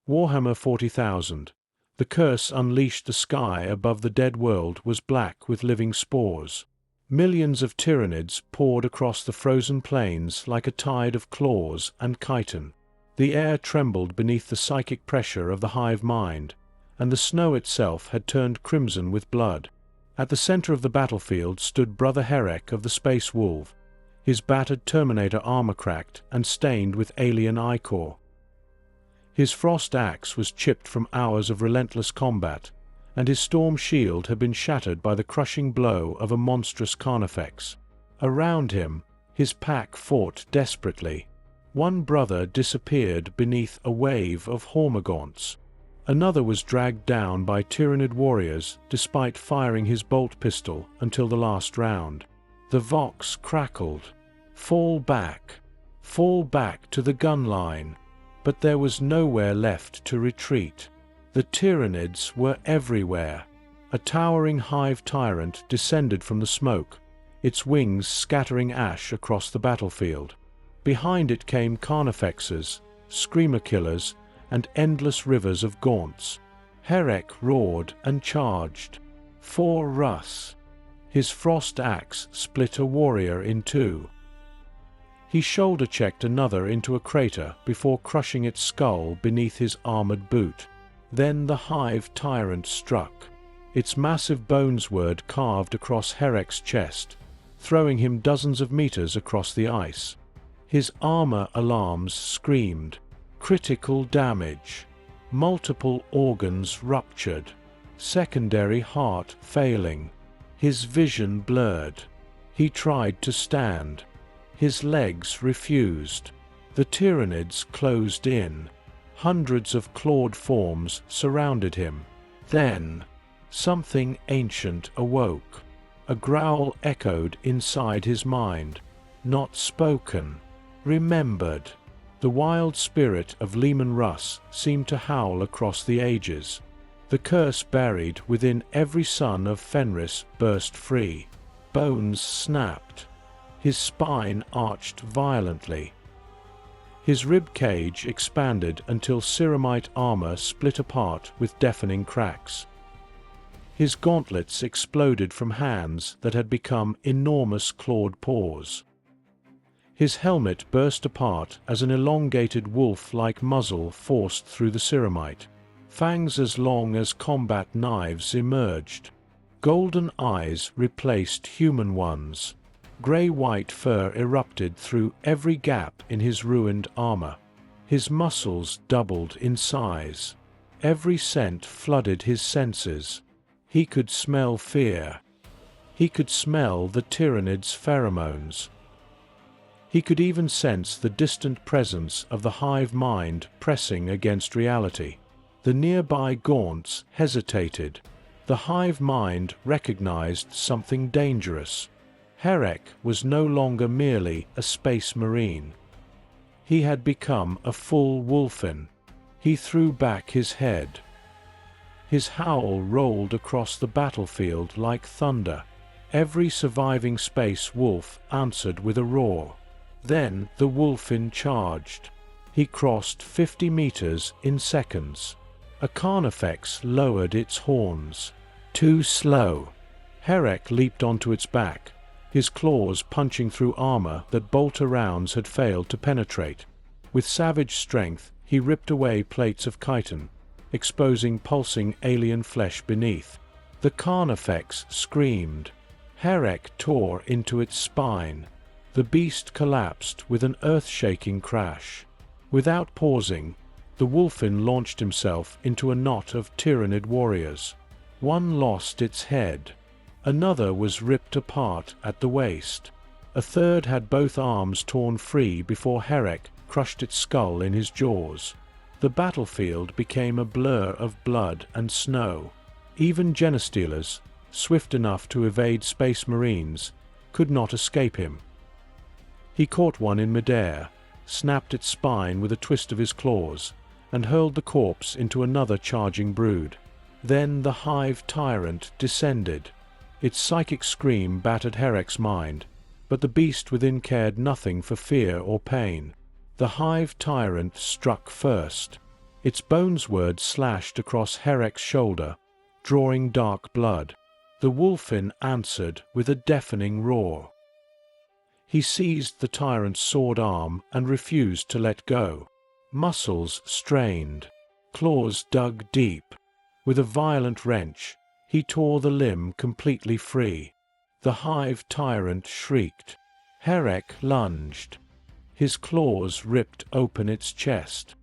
Warhammer 40,000. The curse unleashed. The sky above the dead world was black with living spores. Millions of Tyranids poured across the frozen plains like a tide of claws and chitin. The air trembled beneath the psychic pressure of the hive mind, and the snow itself had turned crimson with blood. At the center of the battlefield stood Brother Herek of the Space Wolf, his battered Terminator armor cracked and stained with alien ichor. His frost axe was chipped from hours of relentless combat, and his storm shield had been shattered by the crushing blow of a monstrous Carnifex. Around him, his pack fought desperately. One brother disappeared beneath a wave of Hormagaunts. Another was dragged down by Tyranid warriors despite firing his bolt pistol until the last round. The Vox crackled. Fall back to the gun line. But there was nowhere left to retreat. The Tyranids were everywhere. A towering hive tyrant descended from the smoke, its wings scattering ash across the battlefield. Behind it came Carnifexes, Screamer Killers, and endless rivers of gaunts. Herek roared and charged. For Russ. His frost axe split a warrior in two. He shoulder-checked another into a crater before crushing its skull beneath his armored boot. Then the hive tyrant struck. Its massive bones word carved across Herek's chest, throwing him dozens of meters across the ice. His armor alarms screamed. Critical damage. Multiple organs ruptured. Secondary heart failing. His vision blurred. He tried to stand. His legs refused. The Tyranids closed in. Hundreds of clawed forms surrounded him. Then, something ancient awoke. A growl echoed inside his mind. Not spoken. Remembered. The wild spirit of Leman Russ seemed to howl across the ages. The curse buried within every son of Fenris burst free. Bones snapped. His spine arched violently. His rib cage expanded until ceramite armor split apart with deafening cracks. His gauntlets exploded from hands that had become enormous clawed paws. His helmet burst apart as an elongated wolf-like muzzle forced through the ceramite. Fangs as long as combat knives emerged. Golden eyes replaced human ones. Grey-white fur erupted through every gap in his ruined armor. His muscles doubled in size. Every scent flooded his senses. He could smell fear. He could smell the Tyranids' pheromones. He could even sense the distant presence of the hive mind pressing against reality. The nearby gaunts hesitated. The hive mind recognized something dangerous. Herek was no longer merely a space marine. He had become a full wolfen. He threw back his head. His howl rolled across the battlefield like thunder. Every surviving space wolf answered with a roar. Then the wolfen charged. He crossed 50 meters in seconds. A Carnifex lowered its horns. Too slow. Herek leaped onto its back, his claws punching through armor that bolter rounds had failed to penetrate. With savage strength, he ripped away plates of chitin, exposing pulsing alien flesh beneath. The Carnifex screamed. Herek tore into its spine. The beast collapsed with an earth-shaking crash. Without pausing, the wolfen launched himself into a knot of Tyranid warriors. One lost its head. Another was ripped apart at the waist. A third had both arms torn free before Herek crushed its skull in his jaws. The battlefield became a blur of blood and snow. Even Genestealers, swift enough to evade Space Marines, could not escape him. He caught one in midair, snapped its spine with a twist of his claws, and hurled the corpse into another charging brood. Then the hive tyrant descended. Its psychic scream battered Herek's mind, but the beast within cared nothing for fear or pain. The hive tyrant struck first. Its bonesword slashed across Herek's shoulder, drawing dark blood. The wolfin answered with a deafening roar. He seized the tyrant's sword arm and refused to let go. Muscles strained, claws dug deep. With a violent wrench, he tore the limb completely free. The hive tyrant shrieked. Herek lunged. His claws ripped open its chest.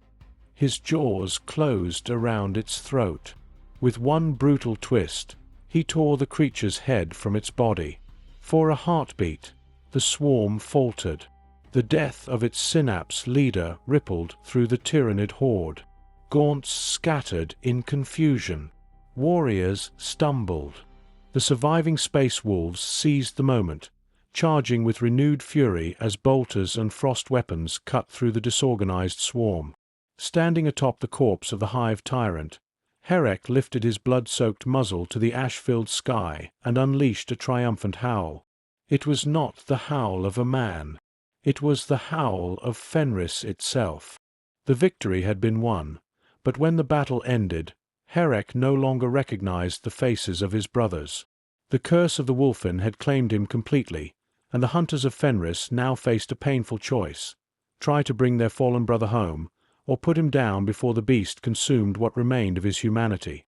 His jaws closed around its throat. With one brutal twist, he tore the creature's head from its body. For a heartbeat, the swarm faltered. The death of its synapse leader rippled through the tyrannid horde. Gaunts scattered in confusion. Warriors stumbled. The surviving space wolves seized the moment, charging with renewed fury as bolters and frost weapons cut through the disorganized swarm. Standing atop the corpse of the hive tyrant, Herek lifted his blood-soaked muzzle to the ash-filled sky and unleashed a triumphant howl. It was not the howl of a man. It was the howl of Fenris itself. The victory had been won, but when the battle ended, Herek no longer recognized the faces of his brothers. The curse of the wolfin had claimed him completely, and the hunters of Fenris now faced a painful choice: try to bring their fallen brother home, or put him down before the beast consumed what remained of his humanity.